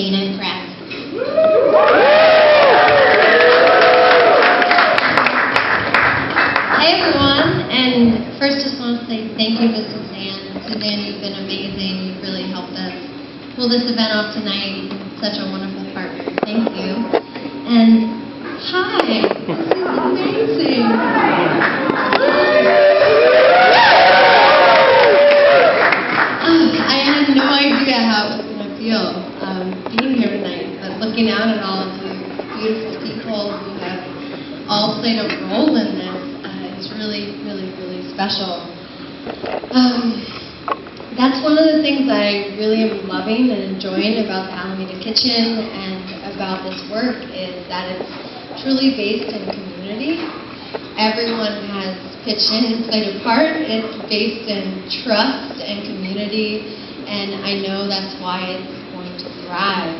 Dana Kratz. Hey everyone, and first just want to say thank you to Suzanne. Suzanne, you've been amazing. You've really helped us pull this event off tonight. Such a wonderful partner. Thank you. And hi, this is amazing. I had no idea how it was going to feel being here tonight, but looking out at all of you beautiful people who have all played a role in this, it's really, really, really special. That's one of the things I really am loving and enjoying about the Alameda Kitchen and about this work is that it's truly based in community. Everyone has pitched in and played a part. It's based in trust and community, and I know that's why it's going to thrive.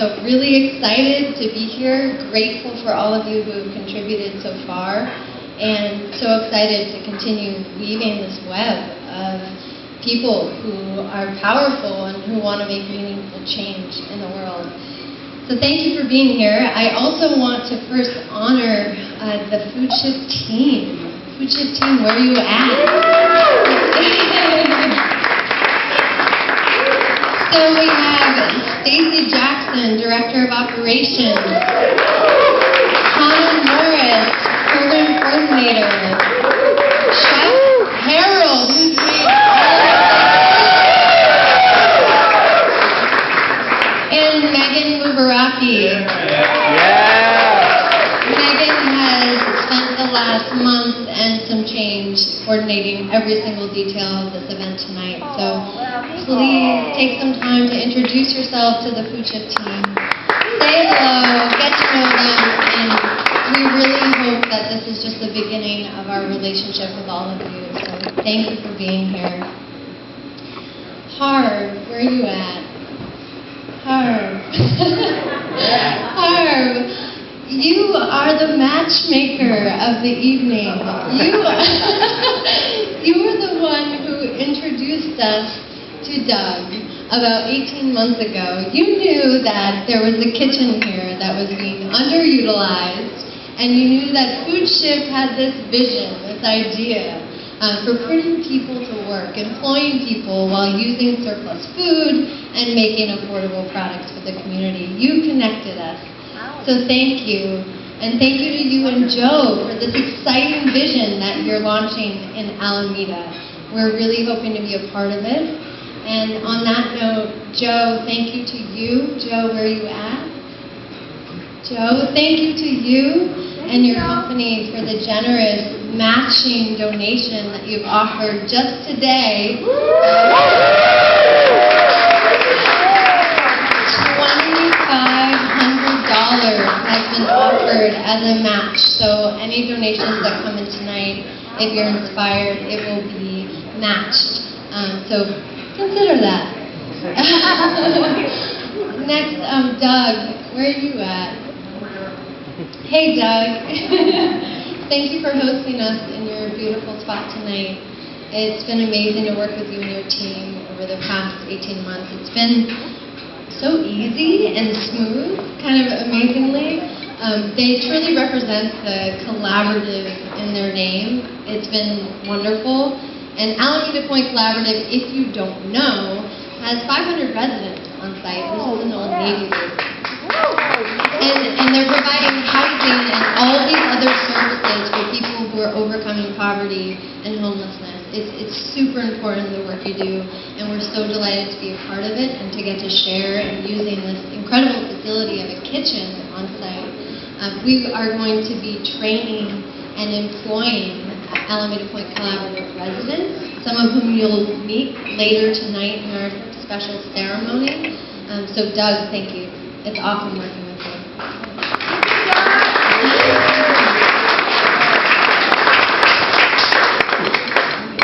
So really excited to be here, grateful for all of you who have contributed so far, and so excited to continue weaving this web of people who are powerful and who want to make meaningful change in the world. So thank you for being here. I also want to first honor the Food Shift team. Food Shift team, where are you at? So we have Stacy Jackson, Director of Operations, Hannah Morris, Program Coordinator, Chef Harold, who's made and Megan Mubaraki. Megan has spent the last month and some change coordinating every single detail of this event tonight. So please take some time to introduce yourself to the Food Shift team. Say hello, get to know them, and we really hope that this is just the beginning of our relationship with all of you. So thank you for being here. Harv, where are you at? Harv. Harv, you are the matchmaker of the evening. You were the one who introduced us to Doug about 18 months ago. You knew that there was a kitchen here that was being underutilized, and you knew that Food Shift had this vision, this idea for putting people to work, employing people while using surplus food and making affordable products for the community. You connected us. So thank you. And thank you to you and Joe for this exciting vision that you're launching in Alameda. We're really hoping to be a part of it. And on that note, Joe, thank you to you. Joe, where are you at? Joe, thank you to you and your company for the generous matching donation that you've offered just today. $2,500 has been offered as a match. So any donations that come in tonight, if you're inspired, it will be matched. So consider that. Next, Doug, where are you at? Hey, Doug. Thank you for hosting us in your beautiful spot tonight. It's been amazing to work with you and your team over the past 18 months. It's been so easy and smooth, kind of amazingly. They truly represent the collaborative in their name. It's been wonderful. And Alameda Point Collaborative, if you don't know, has 500 residents on site. This is an old Navy base. And they're providing housing and all these other services for people who are overcoming poverty and homelessness. It's super important, the work you do, and we're so delighted to be a part of it and to get to share and using this incredible facility of a kitchen on site. We are going to be training and employing Alameda Point Collaborative residents, some of whom you'll meet later tonight in our special ceremony. So Doug, thank you. It's awesome working with you.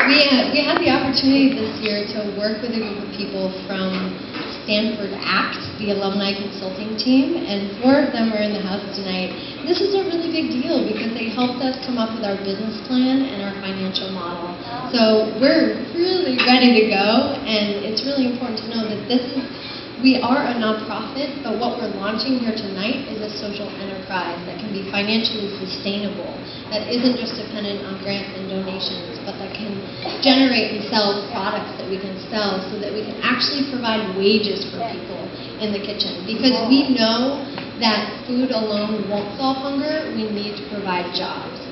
We had the opportunity this year to work with a group of people from Stanford ACT, the alumni consulting team, and 4 of them are in the house tonight. This is a really big deal because they helped us come up with our business plan and our financial model. So we're really ready to go, and it's really important to know that this is we are a nonprofit, but what we're launching here tonight is a social enterprise that can be financially sustainable, that isn't just dependent on grants and donations, but that can generate and sell products that we can sell so that we can actually provide wages for people in the kitchen. Because we know that food alone won't solve hunger, we need to provide jobs.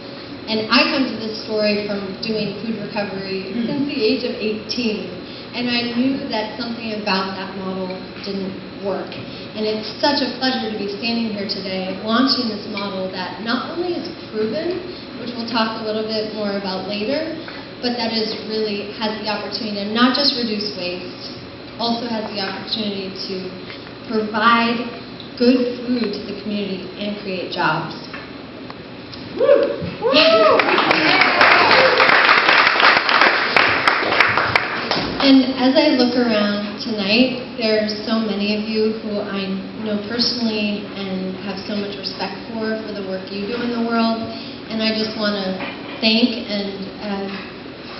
And I come to this story from doing food recovery since the age of 18. And I knew that something about that model didn't work. And it's such a pleasure to be standing here today launching this model that not only is proven, which we'll talk a little bit more about later, but that is really has the opportunity to not just reduce waste, also has the opportunity to provide good food to the community and create jobs. Woo! And as I look around tonight, there's so many of you who I know personally and have so much respect for the work you do in the world. And I just want to thank and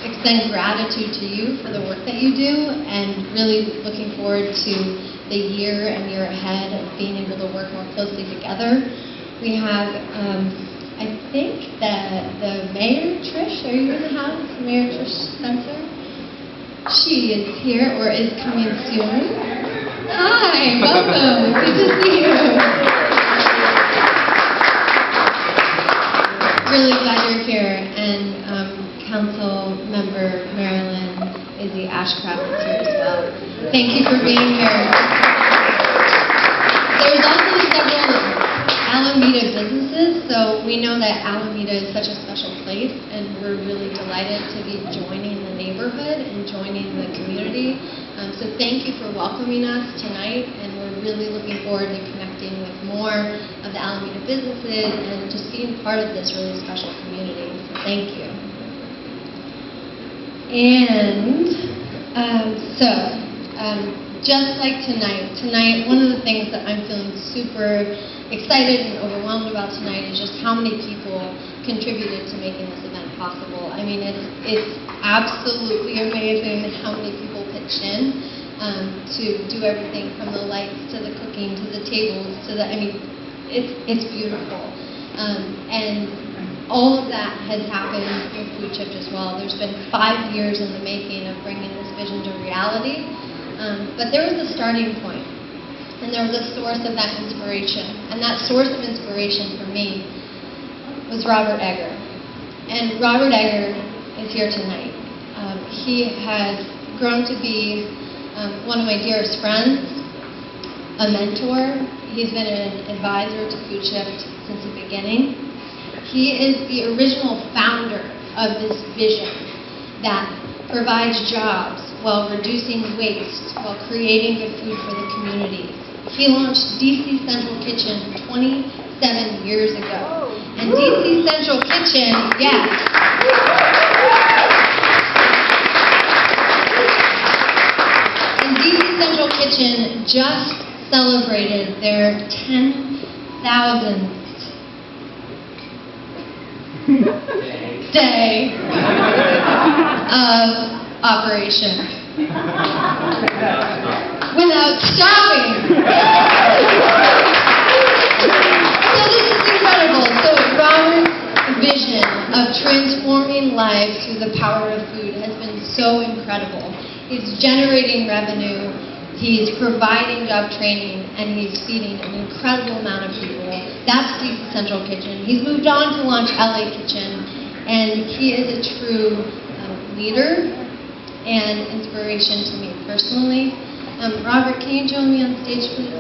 extend gratitude to you for the work that you do, and really looking forward to the year and year ahead of being able to work more closely together. We have, I think that the Mayor, Trish, are you in the house? Mayor Trish Spencer? She is here, or is coming soon. Hi, welcome. Good to see you. Really glad you're here. And Council Member Marilyn Izzy Ashcraft is here as well. Thank you for being here. There's also several Alameda businesses, so we know that Alameda is such a special place, and we're really delighted to be joining the neighborhood and joining the community. So thank you for welcoming us tonight, and we're really looking forward to connecting with more of the Alameda businesses and just being part of this really special community. So thank you. And just like tonight, one of the things that I'm feeling super excited and overwhelmed about tonight is just how many people contributed to making this event possible. I mean, it's absolutely amazing how many people pitched in to do everything from the lights to the cooking to the tables to the, I mean, it's beautiful. And all of that has happened with Food Shift as well. There's been 5 years in the making of bringing this vision to reality. But there was a starting point, and there was a source of that inspiration. And that source of inspiration for me was Robert Egger. And Robert Egger is here tonight. He has grown to be one of my dearest friends, a mentor. He's been an advisor to Food Shift since the beginning. He is the original founder of this vision that provides jobs while reducing waste, while creating good food for the community. He launched DC Central Kitchen 27 years ago. And DC Central Kitchen, yes. And DC Central Kitchen just celebrated their 10,000th day of operation without stopping. So this is incredible. So Robert's vision of transforming lives through the power of food has been so incredible. He's generating revenue, he's providing job training, and he's feeding an incredible amount of people. That's DC Central Kitchen. He's moved on to launch LA Kitchen, and he is a true leader and inspiration to me personally. Robert, can you join me on stage, please?